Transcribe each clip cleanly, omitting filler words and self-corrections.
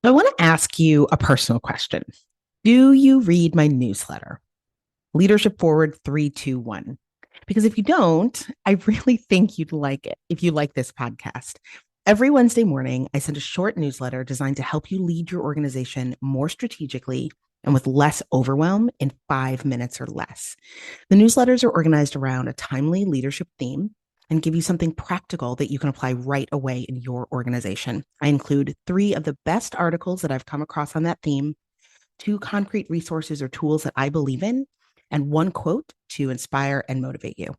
I want to ask you a personal question. Do you read my newsletter, Leadership Forward 321? Because if you don't, I really think you'd like it if you like this podcast. Every Wednesday morning, I send a short newsletter designed to help you lead your organization more strategically and with less overwhelm in 5 minutes or less. The newsletters are organized around a timely leadership theme and give you something practical that you can apply right away in your organization. I include three of the best articles that I've come across on that theme, two concrete resources or tools that I believe in, and one quote to inspire and motivate you.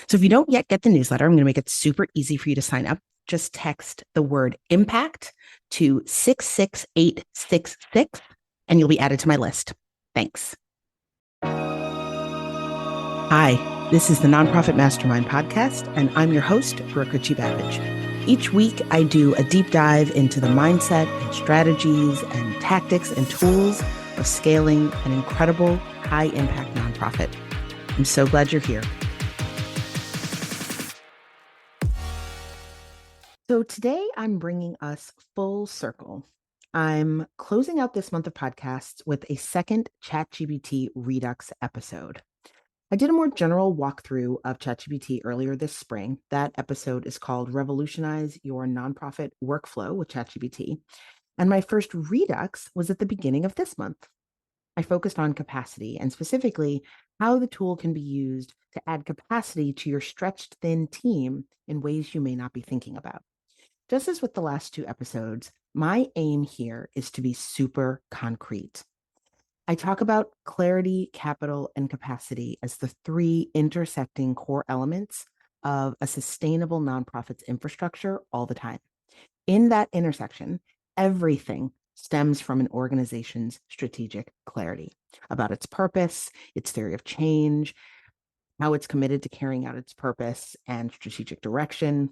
So if you don't yet get the newsletter, I'm going to make it super easy for you to sign up. Just text the word impact to 66866 and you'll be added to my list. Thanks. Hi, this is the Nonprofit Mastermind podcast, and I'm your host, Brooke Richie-Babbage. Each week, I do a deep dive into the mindset and strategies and tactics and tools of scaling an incredible, high-impact nonprofit. I'm so glad you're here. So today, I'm bringing us full circle. I'm closing out this month of podcasts with a second ChatGPT Redux episode. I did a more general walkthrough of ChatGPT earlier this spring. That episode is called Revolutionize Your Nonprofit Workflow with ChatGPT. And my first Redux was at the beginning of this month. I focused on capacity and specifically how the tool can be used to add capacity to your stretched thin team in ways you may not be thinking about. Just as with the last two episodes, my aim here is to be super concrete. I talk about clarity, capital, and capacity as the three intersecting core elements of a sustainable nonprofit's infrastructure all the time. In that intersection, everything stems from an organization's strategic clarity about its purpose, its theory of change, how it's committed to carrying out its purpose and strategic direction.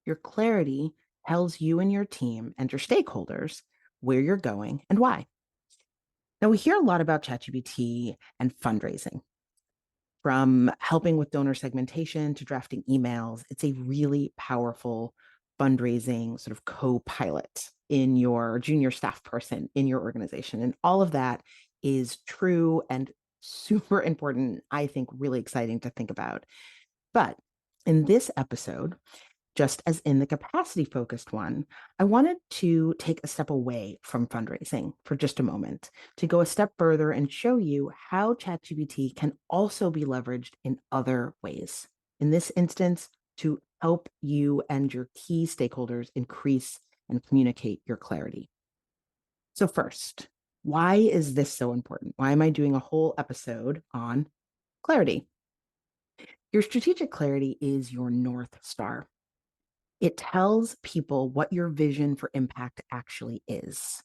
Your clarity tells you and your team and your stakeholders where you're going and why. Now, we hear a lot about ChatGPT and fundraising. From helping with donor segmentation to drafting emails, it's a really powerful fundraising sort of co-pilot in your junior staff person in your organization. And all of that is true and super important, I think really exciting to think about. But in this episode, just as in the capacity focused one, I wanted to take a step away from fundraising for just a moment to go a step further and show you how ChatGPT can also be leveraged in other ways. In this instance, to help you and your key stakeholders increase and communicate your clarity. So, first, why is this so important? Why am I doing a whole episode on clarity? Your strategic clarity is your North Star. It tells people what your vision for impact actually is.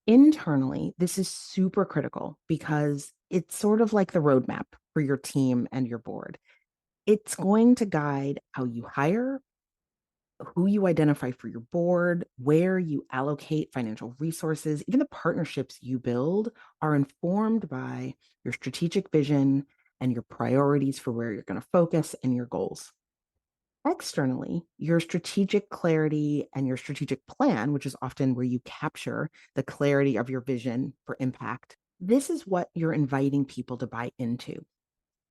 Internally, this is super critical because it's sort of like the roadmap for your team and your board. It's going to guide how you hire, who you identify for your board, where you allocate financial resources, even the partnerships you build are informed by your strategic vision and your priorities for where you're going to focus and your goals. Externally, your strategic clarity and your strategic plan, which is often where you capture the clarity of your vision for impact, this is what you're inviting people to buy into.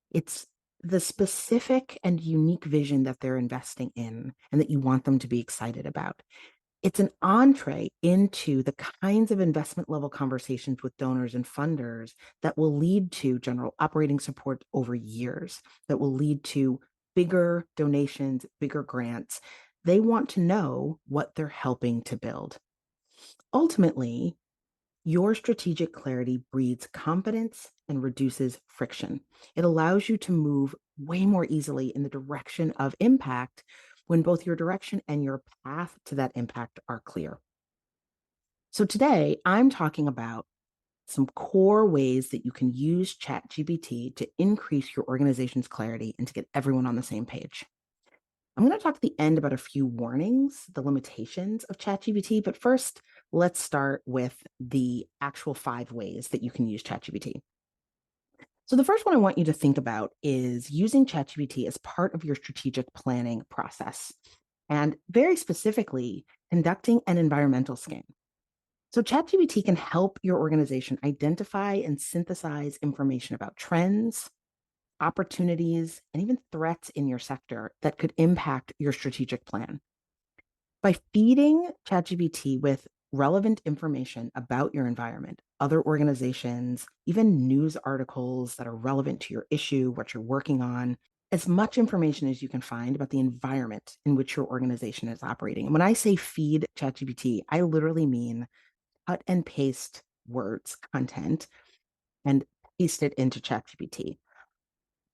It's the specific and unique vision that they're investing in and that you want them to be excited about. It's an entree into the kinds of investment level conversations with donors and funders that will lead to general operating support over years, that will lead to bigger donations, bigger grants. They want to know what they're helping to build. Ultimately, your strategic clarity breeds confidence and reduces friction. It allows you to move way more easily in the direction of impact when both your direction and your path to that impact are clear. So today, I'm talking about some core ways that you can use ChatGPT to increase your organization's clarity and to get everyone on the same page. I'm going to talk at the end about a few warnings, the limitations of ChatGPT, but first, let's start with the actual 5 ways that you can use ChatGPT. So the first one I want you to think about is using ChatGPT as part of your strategic planning process, and very specifically, conducting an environmental scan. So ChatGPT can help your organization identify and synthesize information about trends, opportunities, and even threats in your sector that could impact your strategic plan. By feeding ChatGPT with relevant information about your environment, other organizations, even news articles that are relevant to your issue, what you're working on, as much information as you can find about the environment in which your organization is operating. And when I say feed ChatGPT, I literally mean cut and paste words, content, and paste it into ChatGPT.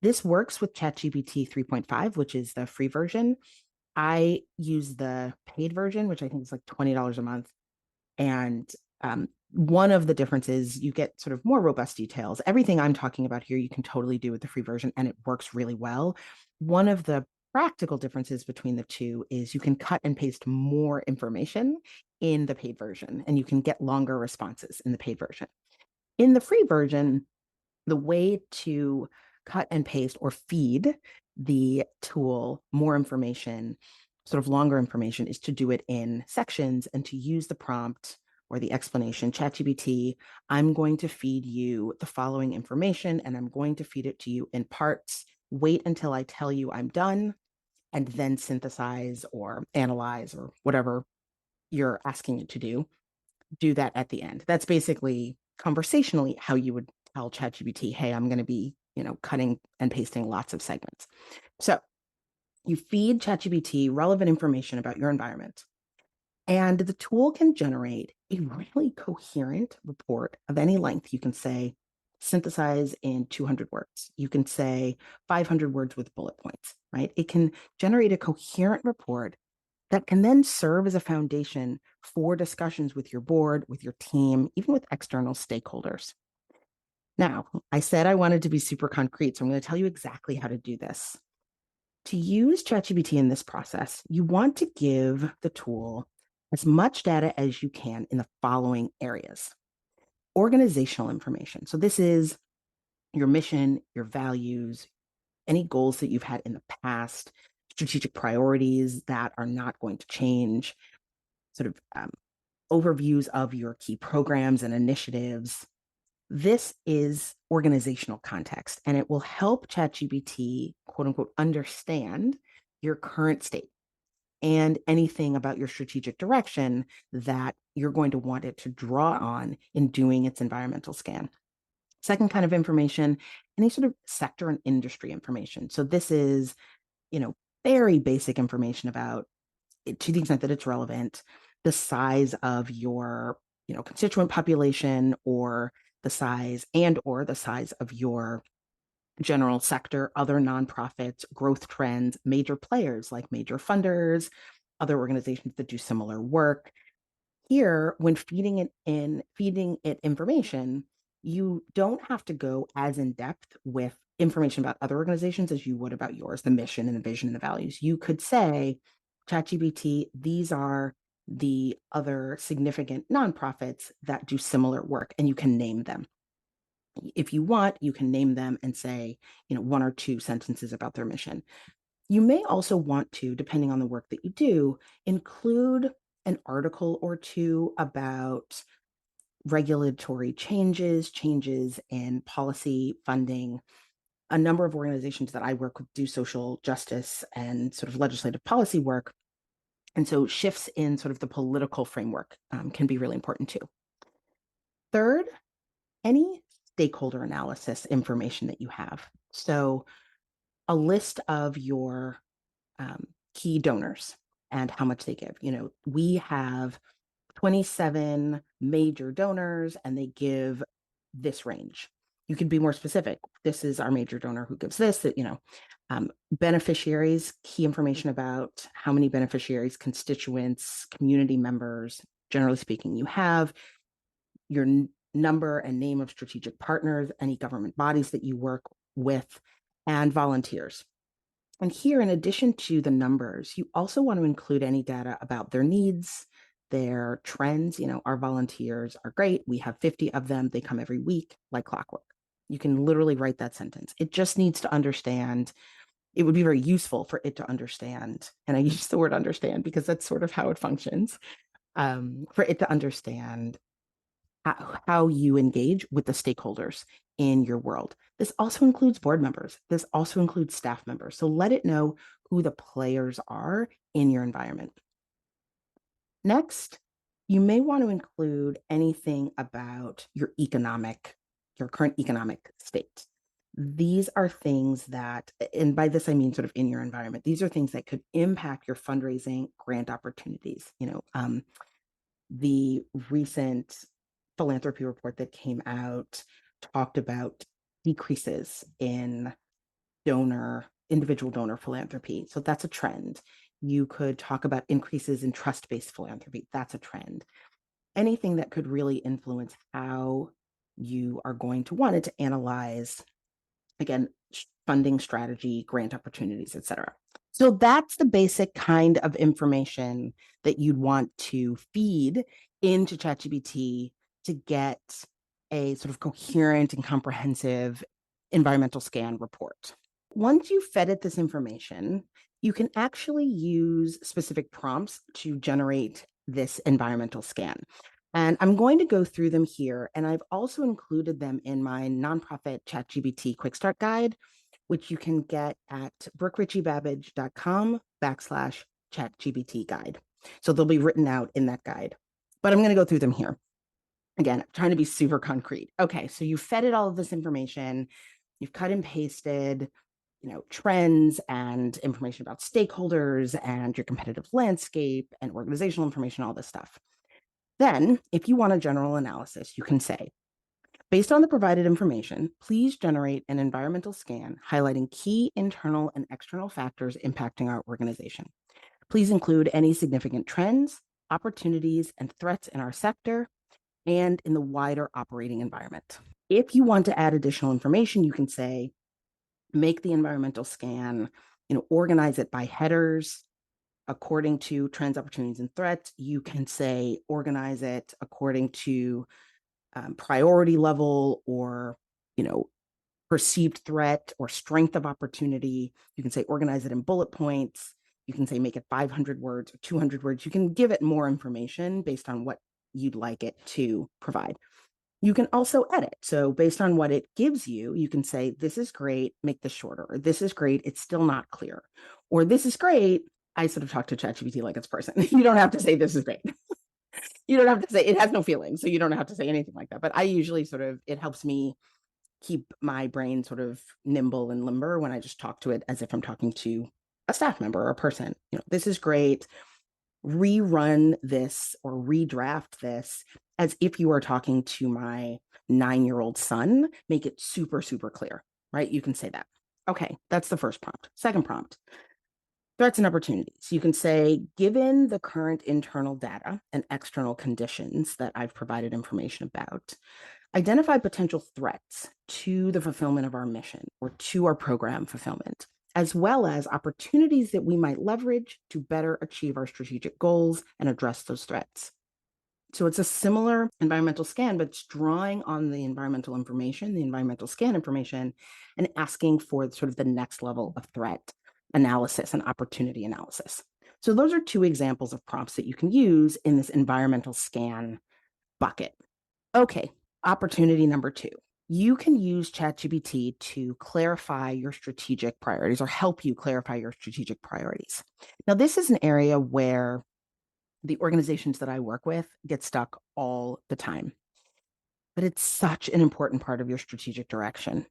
This works with ChatGPT 3.5, which is the free version. I use the paid version, which I think is like $20 a month. And one of the differences, you get sort of more robust details. Everything I'm talking about here, you can totally do with the free version, and it works really well. One of the practical differences between the two is you can cut and paste more information in the paid version, and you can get longer responses in the paid version. In the free version, the way to cut and paste or feed the tool more information, sort of longer information, is to do it in sections and to use the prompt or the explanation. ChatGPT, I'm going to feed you the following information and I'm going to feed it to you in parts. Wait until I tell you I'm done and then synthesize or analyze or whatever you're asking it to do that at the end. That's basically conversationally how you would tell ChatGPT, hey, I'm going to be, cutting and pasting lots of segments. So you feed ChatGPT relevant information about your environment, and the tool can generate a really coherent report of any length. You can say, synthesize in 200 words. You can say 500 words with bullet points, right? It can generate a coherent report that can then serve as a foundation for discussions with your board, with your team, even with external stakeholders. Now, I said I wanted to be super concrete, so I'm going to tell you exactly how to do this. To use ChatGPT in this process, you want to give the tool as much data as you can in the following areas. Organizational information. So this is your mission, your values, any goals that you've had in the past, strategic priorities that are not going to change, sort of overviews of your key programs and initiatives. This is organizational context, and it will help ChatGPT, quote unquote, understand your current state and anything about your strategic direction that you're going to want it to draw on in doing its environmental scan. Second kind of information, any sort of sector and industry information. So this is, very basic information about, to the extent that it's relevant, the size of your, constituent population, or the size of your general sector, other nonprofits, growth trends, major players like major funders, other organizations that do similar work. Here, when feeding it information, you don't have to go as in depth with information about other organizations as you would about yours, the mission and the vision and the values. You could say, ChatGPT, these are the other significant nonprofits that do similar work, and you can name them. If you want, you can name them and say, one or two sentences about their mission. You may also want to, depending on the work that you do, include an article or two about regulatory changes in policy, funding. A number of organizations that I work with do social justice and sort of legislative policy work. And so shifts in sort of the political framework can be really important too. Third, any stakeholder analysis information that you have. So a list of your key donors and how much they give. We have 27 major donors and they give this range. You can be more specific. This is our major donor who gives this, beneficiaries, key information about how many beneficiaries, constituents, community members, generally speaking, you have, your number and name of strategic partners, any government bodies that you work with, and volunteers. And here, in addition to the numbers, you also want to include any data about their needs, their trends. Our volunteers are great. We have 50 of them. They come every week like clockwork. You can literally write that sentence. It just needs to understand. It would be very useful for it to understand. And I use the word understand because that's sort of how it functions. For it to understand how you engage with the stakeholders in your world. This also includes board members. This also includes staff members. So let it know who the players are in your environment. Next, you may want to include anything about your current economic state. These are things that, and by this I mean sort of in your environment, these are things that could impact your fundraising grant opportunities. The recent philanthropy report that came out talked about decreases in individual donor philanthropy. So that's a trend. You could talk about increases in trust-based philanthropy. That's a trend. Anything that could really influence how you are going to want it to analyze, again, funding strategy, grant opportunities, et cetera. So that's the basic kind of information that you'd want to feed into ChatGPT to get a sort of coherent and comprehensive environmental scan report. Once you've fed it this information, you can actually use specific prompts to generate this environmental scan. And I'm going to go through them here. And I've also included them in my nonprofit ChatGPT Quick Start Guide, which you can get at brookerichiebabbage.com/ChatGPT guide. So they'll be written out in that guide. But I'm going to go through them here. Again, I'm trying to be super concrete. Okay, so you fed it all of this information. You've cut and pasted, trends and information about stakeholders and your competitive landscape and organizational information, all this stuff. Then, if you want a general analysis, you can say, based on the provided information, please generate an environmental scan highlighting key internal and external factors impacting our organization. Please include any significant trends, opportunities, and threats in our sector and in the wider operating environment. If you want to add additional information, you can say, make the environmental scan, organize it by headers according to trends, opportunities, and threats. You can say, organize it according to priority level or, perceived threat or strength of opportunity. You can say, organize it in bullet points. You can say, make it 500 words or 200 words. You can give it more information based on what you'd like it to provide. You can also edit. So based on what it gives you, you can say, this is great, make this shorter, or this is great, it's still not clear, or this is great. I sort of talk to ChatGPT like it's a person. You don't have to say this is great. You don't have to say, it has no feelings, so you don't have to say anything like that. But I usually it helps me keep my brain sort of nimble and limber when I just talk to it as if I'm talking to a staff member or a person. This is great. Rerun this or redraft this as if you are talking to my 9-year-old son. Make it super, super clear, right? You can say that. Okay, that's the first prompt. Second prompt, threats and opportunities. You can say, given the current internal data and external conditions that I've provided information about, identify potential threats to the fulfillment of our mission or to our program fulfillment, as well as opportunities that we might leverage to better achieve our strategic goals and address those threats. So it's a similar environmental scan, but it's drawing on the environmental information, the environmental scan information, and asking for sort of the next level of threat analysis and opportunity analysis. So those are two examples of prompts that you can use in this environmental scan bucket. Okay, opportunity number 2. You can use ChatGPT to clarify your strategic priorities or help you clarify your strategic priorities. Now, this is an area where the organizations that I work with get stuck all the time. But it's such an important part of your strategic direction.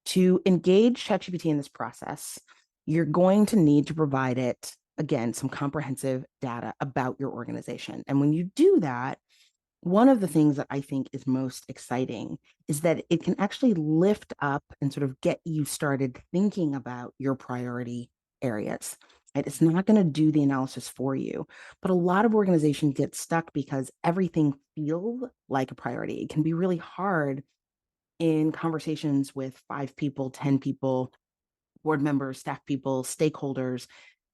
To engage ChatGPT in this process, you're going to need to provide it, again, some comprehensive data about your organization. And when you do that, one of the things that I think is most exciting is that it can actually lift up and sort of get you started thinking about your priority areas. Right? It's not going to do the analysis for you, but a lot of organizations get stuck because everything feels like a priority. It can be really hard in conversations with 5 people, 10 people, board members, staff people, stakeholders,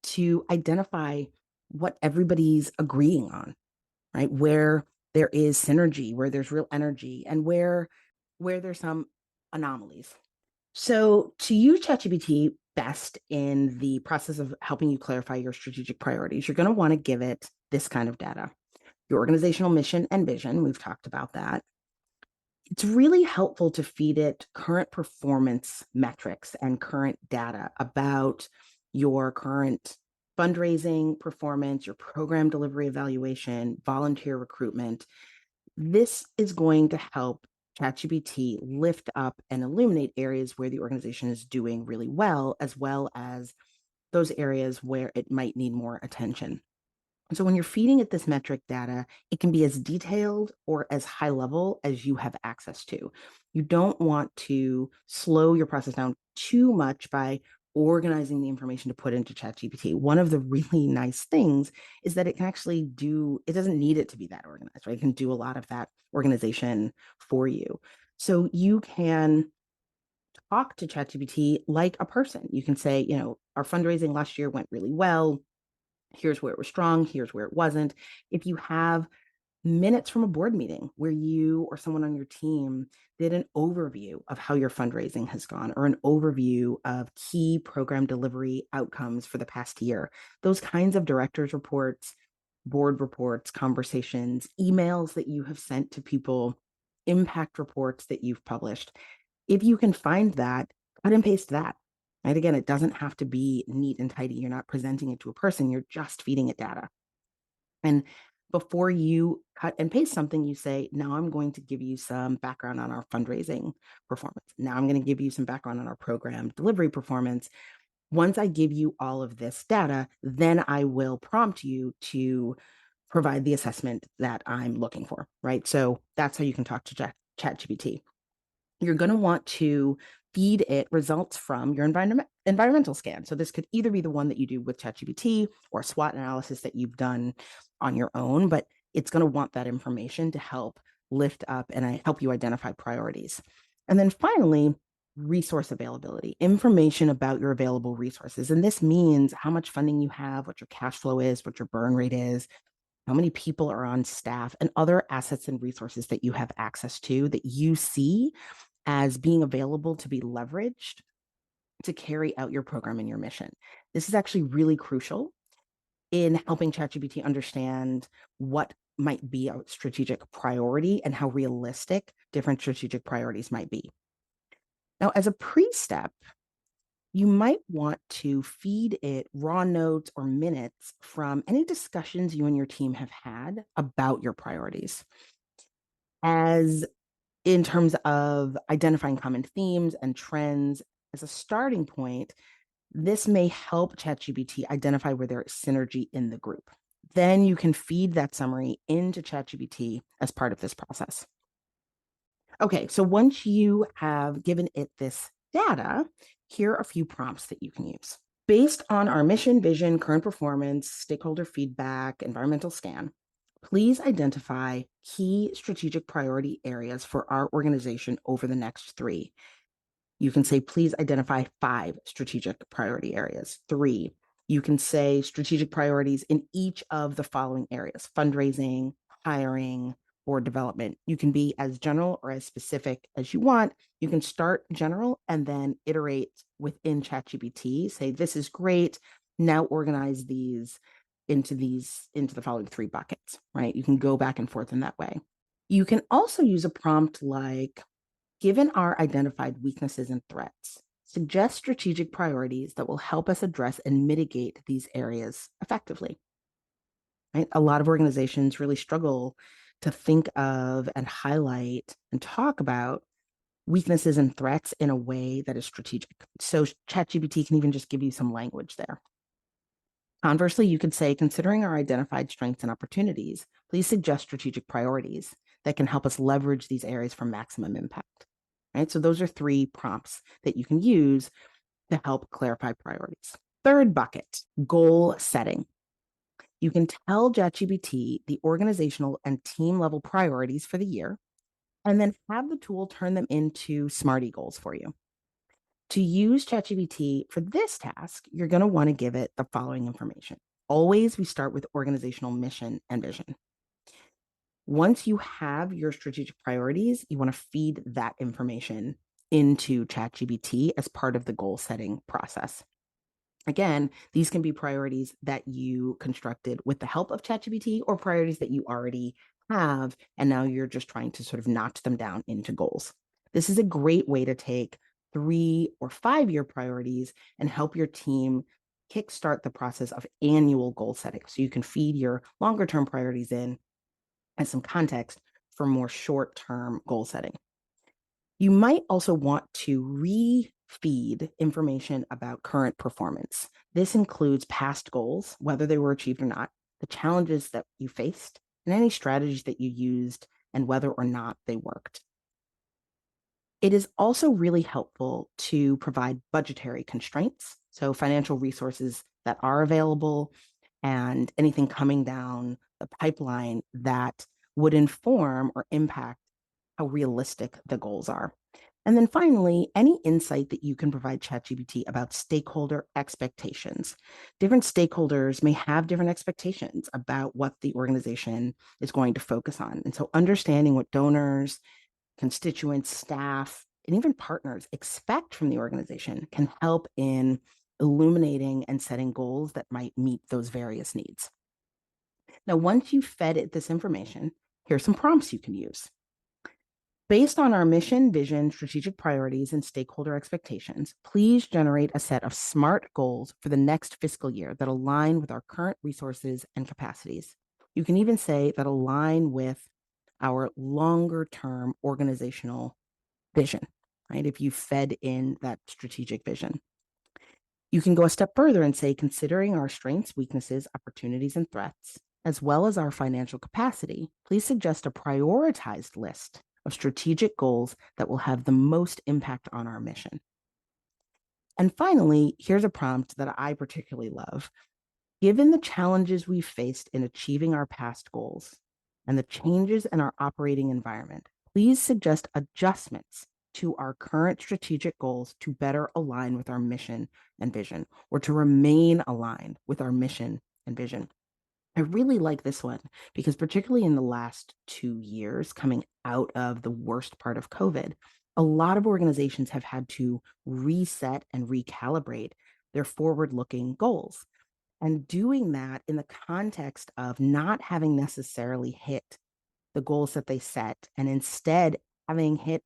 to identify what everybody's agreeing on, right? Where there is synergy, where there's real energy, and where there's some anomalies. So to use ChatGPT best in the process of helping you clarify your strategic priorities, you're going to want to give it this kind of data. Your organizational mission and vision, we've talked about that. It's really helpful to feed it current performance metrics and current data about your current fundraising performance, your program delivery evaluation, volunteer recruitment. This is going to help ChatGPT lift up and illuminate areas where the organization is doing really well as those areas where it might need more attention. So when you're feeding it this metric data, it can be as detailed or as high level as you have access to. You don't want to slow your process down too much by organizing the information to put into ChatGPT. One of the really nice things is that it can actually it doesn't need it to be that organized, right? It can do a lot of that organization for you. So you can talk to ChatGPT like a person. You can say, our fundraising last year went really well. Here's where it was strong, here's where it wasn't. If you have minutes from a board meeting where you or someone on your team did an overview of how your fundraising has gone or an overview of key program delivery outcomes for the past year, those kinds of directors reports, board reports, conversations, emails that you have sent to people, impact reports that you've published, if you can find that, cut and paste that. Right? Again, it doesn't have to be neat and tidy. You're not presenting it to a person, you're just feeding it data. And before you cut and paste something, you say, now I'm going to give you some background on our fundraising performance. Now I'm going to give you some background on our program delivery performance. Once I give you all of this data, then I will prompt you to provide the assessment that I'm looking for, right? So that's how you can talk to ChatGPT. You're going to want to feed it results from your environmental scan. So this could either be the one that you do with ChatGPT or a SWOT analysis that you've done on your own, but it's going to want that information to help lift up and help you identify priorities. And then finally, resource availability, information about your available resources. And this means how much funding you have, what your cash flow is, what your burn rate is, how many people are on staff, and other assets and resources that you have access to that you see as being available to be leveraged to carry out your program and your mission. This is actually really crucial in helping ChatGPT understand what might be a strategic priority and how realistic different strategic priorities might be. Now, as a pre-step, you might want to feed it raw notes or minutes from any discussions you and your team have had about your priorities. As in terms of identifying common themes and trends as a starting point, this may help ChatGPT identify where there is synergy in the group. Then you can feed that summary into ChatGPT as part of this process. Okay, so once you have given it this data, here are a few prompts that you can use. Based on our mission, vision, current performance, stakeholder feedback, environmental scan, please identify key strategic priority areas for our organization over the next 3. You can say, please identify 5 strategic priority areas. 3, you can say strategic priorities in each of the following areas: fundraising, hiring, or development. You can be as general or as specific as you want. You can start general and then iterate within ChatGPT. Say, this is great. Now organize these into the following 3 buckets, right? You can go back and forth in that way. You can also use a prompt like, given our identified weaknesses and threats, suggest strategic priorities that will help us address and mitigate these areas effectively. Right? A lot of organizations really struggle to think of and highlight and talk about weaknesses and threats in a way that is strategic. So ChatGPT can even just give you some language there. Conversely, you could say, considering our identified strengths and opportunities, please suggest strategic priorities that can help us leverage these areas for maximum impact. Right? So those are 3 prompts that you can use to help clarify priorities. Third bucket, goal setting. You can tell ChatGPT the organizational and team level priorities for the year, and then have the tool turn them into SMARTY goals for you. To use ChatGPT for this task, you're going to want to give it the following information. Always, we start with organizational mission and vision. Once you have your strategic priorities, you want to feed that information into ChatGPT as part of the goal setting process. Again, these can be priorities that you constructed with the help of ChatGPT or priorities that you already have, and now you're just trying to sort of notch them down into goals. This is a great way to take 3 or 5 year priorities and help your team kickstart the process of annual goal setting. So you can feed your longer term priorities in as some context for more short term goal setting. You might also want to refeed information about current performance. This includes past goals, whether they were achieved or not, the challenges that you faced, and any strategies that you used, and whether or not they worked. It is also really helpful to provide budgetary constraints, so financial resources that are available and anything coming down the pipeline that would inform or impact how realistic the goals are. And then finally, any insight that you can provide ChatGPT about stakeholder expectations. Different stakeholders may have different expectations about what the organization is going to focus on. And so understanding what donors, constituents, staff, and even partners expect from the organization can help in illuminating and setting goals that might meet those various needs. Now, once you've fed it this information, here's some prompts you can use. Based on our mission, vision, strategic priorities, and stakeholder expectations, please generate a set of SMART goals for the next fiscal year that align with our current resources and capacities. You can even say that align with our longer term organizational vision, right? If you fed in that strategic vision. You can go a step further and say, considering our strengths, weaknesses, opportunities, and threats, as well as our financial capacity, please suggest a prioritized list of strategic goals that will have the most impact on our mission. And finally, here's a prompt that I particularly love. Given the challenges we've faced in achieving our past goals and the changes in our operating environment, please suggest adjustments to our current strategic goals to better align with our mission and vision, or to remain aligned with our mission and vision. I really like this one because, particularly in the last 2 years, coming out of the worst part of COVID, a lot of organizations have had to reset and recalibrate their forward looking goals. And doing that in the context of not having necessarily hit the goals that they set, and instead having hit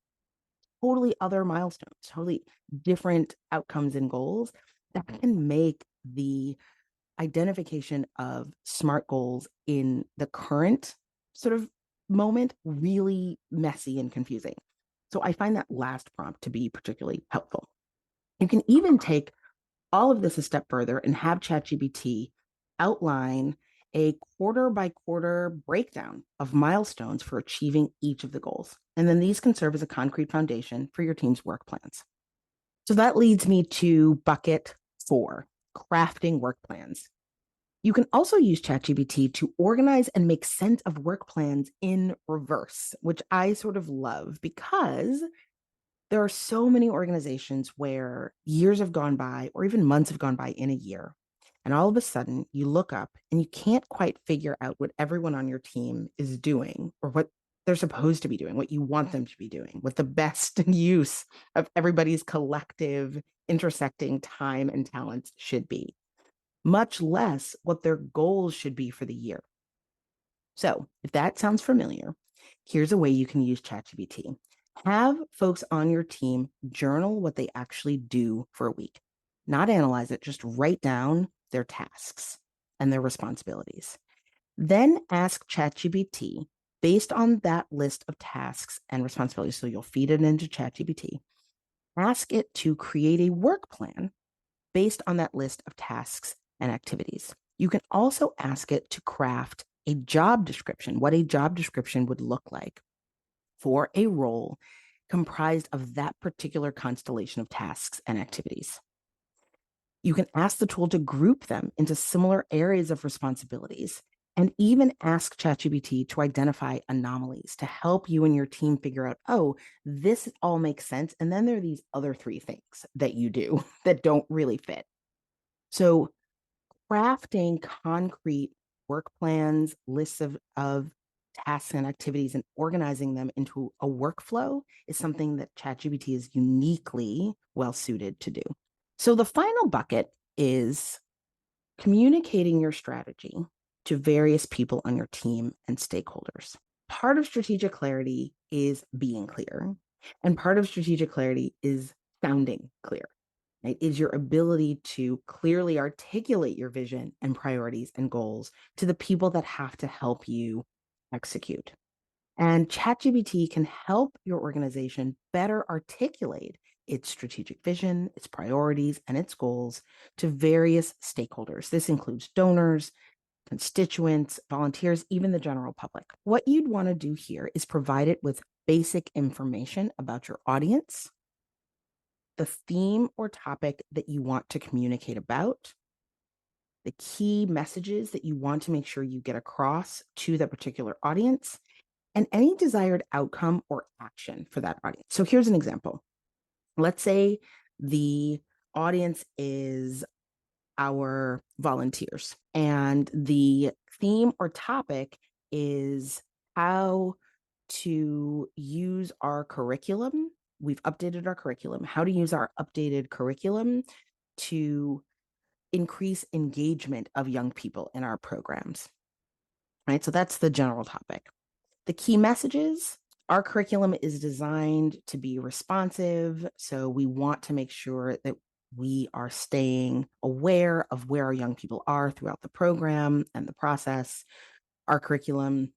totally other milestones, totally different outcomes and goals, that can make the identification of SMART goals in the current sort of moment really messy and confusing. So I find that last prompt to be particularly helpful. You can even take all of this a step further and have ChatGPT outline a quarter by quarter breakdown of milestones for achieving each of the goals. And then these can serve as a concrete foundation for your team's work plans. So that leads me to bucket 4, crafting work plans. You can also use ChatGPT to organize and make sense of work plans in reverse, which I sort of love because there are so many organizations where years have gone by or even months have gone by in a year. And all of a sudden you look up and you can't quite figure out what everyone on your team is doing or what they're supposed to be doing, what you want them to be doing, what the best use of everybody's collective intersecting time and talents should be, much less what their goals should be for the year. So if that sounds familiar, here's a way you can use ChatGPT. Have folks on your team journal what they actually do for a week, not analyze it, just write down their tasks and their responsibilities. Then ask ChatGPT based on that list of tasks and responsibilities. So you'll feed it into ChatGPT. Ask it to create a work plan based on that list of tasks and activities. You can also ask it to craft a job description, what a job description would look like for a role comprised of that particular constellation of tasks and activities. You can ask the tool to group them into similar areas of responsibilities, and even ask ChatGPT to identify anomalies to help you and your team figure out, oh, this all makes sense. And then there are these other 3 things that you do that don't really fit. So crafting concrete work plans, lists of tasks and activities, and organizing them into a workflow is something that ChatGPT is uniquely well suited to do. So the final bucket is communicating your strategy to various people on your team and stakeholders. part of strategic clarity is being clear, and part of strategic clarity is sounding clear. Right? Is your ability to clearly articulate your vision and priorities and goals to the people that have to help you execute. And ChatGPT can help your organization better articulate its strategic vision, its priorities, and its goals to various stakeholders. This includes donors, constituents, volunteers, even the general public. What you'd want to do here is provide it with basic information about your audience, the theme or topic that you want to communicate about, the key messages that you want to make sure you get across to that particular audience, and any desired outcome or action for that audience. So here's an example. Let's say the audience is our volunteers, and the theme or topic is how to use our curriculum. We've updated our curriculum, how to use our updated curriculum to increase engagement of young people in our programs. Right? So that's the general topic. The key messages: our curriculum is designed to be responsive, so we want to make sure that we are staying aware of where our young people are throughout the program and the process. Our curriculum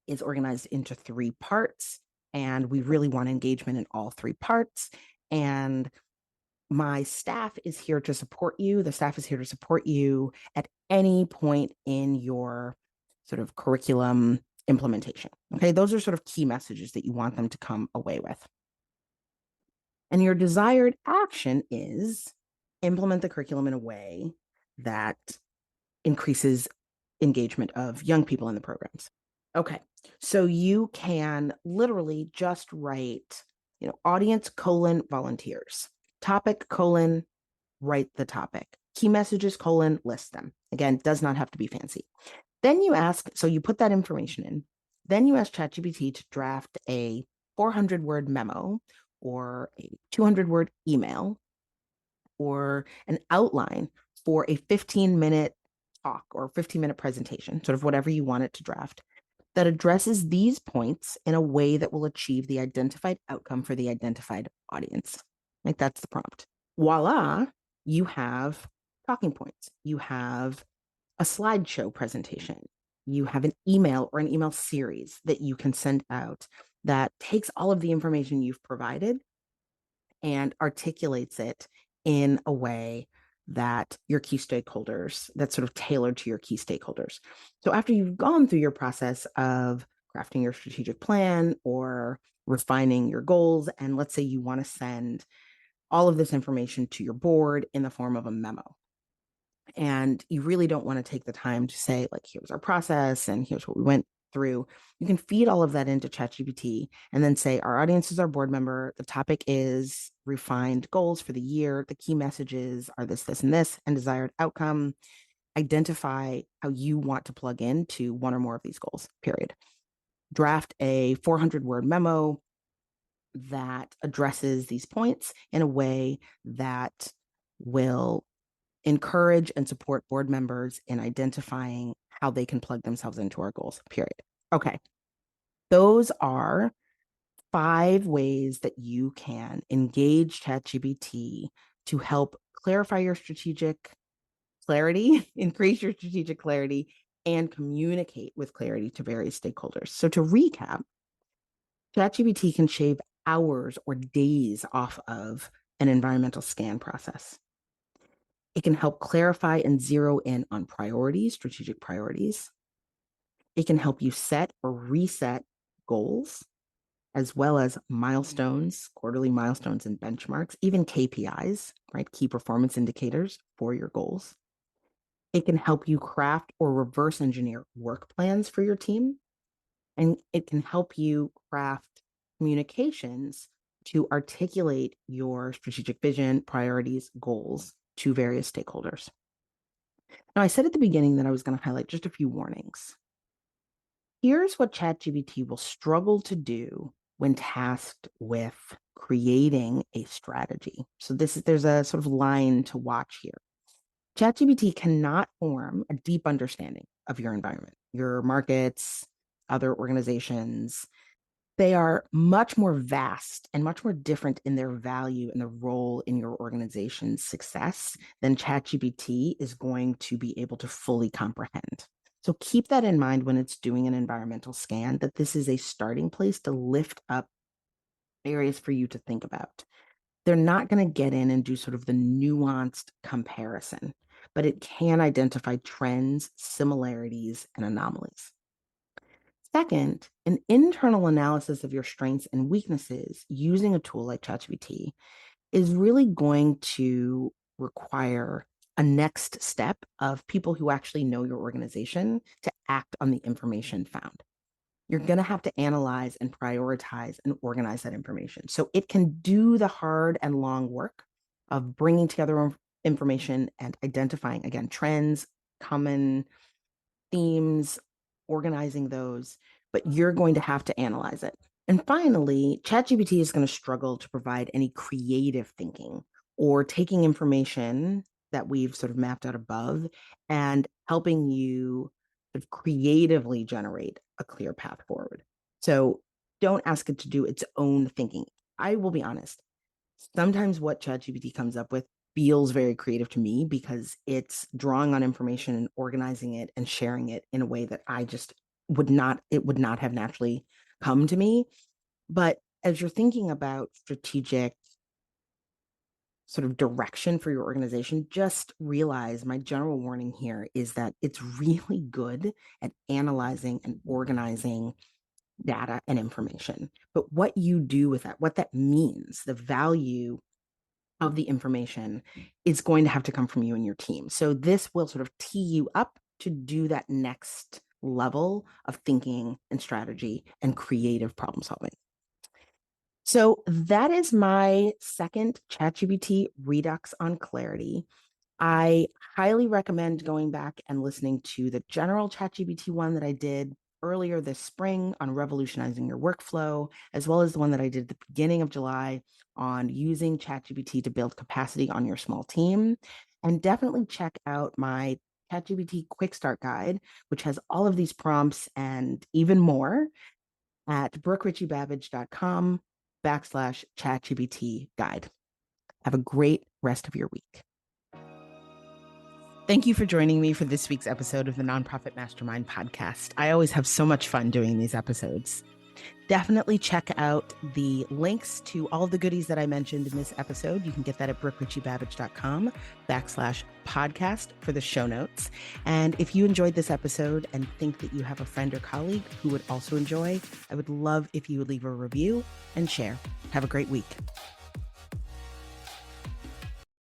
is organized into 3 parts, and we really want engagement in all 3 parts. And my staff is here to support you. The staff is here to support you at any point in your sort of curriculum implementation. Okay, those are sort of key messages that you want them to come away with. And your desired action is implement the curriculum in a way that increases engagement of young people in the programs. Okay, so you can literally just write, audience : volunteers, topic : write the topic, key messages : list them. Again, does not have to be fancy. Then you ask, so you put that information in, then you ask ChatGPT to draft a 400-word memo or a 200-word email or an outline for a 15-minute talk or 15-minute presentation, sort of whatever you want it to draft, that addresses these points in a way that will achieve the identified outcome for the identified audience. Like, that's the prompt. Voila, you have talking points. You have a slideshow presentation. You have an email or an email series that you can send out that takes all of the information you've provided and articulates it in a way that your key stakeholders, that's sort of tailored to your key stakeholders. So after you've gone through your process of crafting your strategic plan or refining your goals, and let's say you want to send all of this information to your board in the form of a memo, and you really don't want to take the time to say, like, here's our process and here's what we went through, you can feed all of that into ChatGPT and then say, our audience is our board member. The topic is refined goals for the year. The key messages are this, this, and this, and desired outcome. Identify how you want to plug into one or more of these goals, period. Draft a 400-word memo that addresses these points in a way that will encourage and support board members in identifying how they can plug themselves into our goals, period. Okay. Those are 5 ways that you can engage ChatGPT to help clarify your strategic clarity, increase your strategic clarity, and communicate with clarity to various stakeholders. So to recap, ChatGPT can shave hours or days off of an environmental scan process. It can help clarify and zero in on priorities, strategic priorities. It can help you set or reset goals, as well as milestones, quarterly milestones and benchmarks, even KPIs, right? Key performance indicators for your goals. It can help you craft or reverse engineer work plans for your team. And it can help you craft communications to articulate your strategic vision, priorities, goals to various stakeholders. Now, I said at the beginning that I was going to highlight just a few warnings. Here's what ChatGPT will struggle to do when tasked with creating a strategy. So there's a sort of line to watch here. ChatGPT cannot form a deep understanding of your environment, your markets, other organizations, they are much more vast and much more different in their value and the role in your organization's success than ChatGPT is going to be able to fully comprehend. So keep that in mind when it's doing an environmental scan, that this is a starting place to lift up areas for you to think about. They're not going to get in and do sort of the nuanced comparison, but it can identify trends, similarities, and anomalies. Second, an internal analysis of your strengths and weaknesses using a tool like ChatGPT is really going to require a next step of people who actually know your organization to act on the information found. You're going to have to analyze and prioritize and organize that information. So it can do the hard and long work of bringing together information and identifying, again, trends, common themes, organizing those, but you're going to have to analyze it. And finally, ChatGPT is going to struggle to provide any creative thinking or taking information that we've sort of mapped out above and helping you sort of creatively generate a clear path forward. So don't ask it to do its own thinking. I will be honest. Sometimes what ChatGPT comes up with feels very creative to me because it's drawing on information and organizing it and sharing it in a way that I just would not have naturally come to me. But as you're thinking about strategic sort of direction for your organization, just realize my general warning here is that it's really good at analyzing and organizing data and information. But what you do with that, what that means, the value of the information is going to have to come from you and your team. So this will sort of tee you up to do that next level of thinking and strategy and creative problem solving. So that is my second ChatGPT Redux on clarity. I highly recommend going back and listening to the general ChatGPT one that I did earlier this spring on revolutionizing your workflow, as well as the one that I did at the beginning of July on using ChatGPT to build capacity on your small team. And definitely check out my ChatGPT Quick Start Guide, which has all of these prompts and even more at brookerichiebabbage.com/ChatGPT guide. Have a great rest of your week. Thank you for joining me for this week's episode of the Nonprofit Mastermind podcast. I always have so much fun doing these episodes. Definitely check out the links to all of the goodies that I mentioned in this episode. You can get that at brookerichiebabbage.com/podcast for the show notes. And if you enjoyed this episode and think that you have a friend or colleague who would also enjoy, I would love if you would leave a review and share. Have a great week.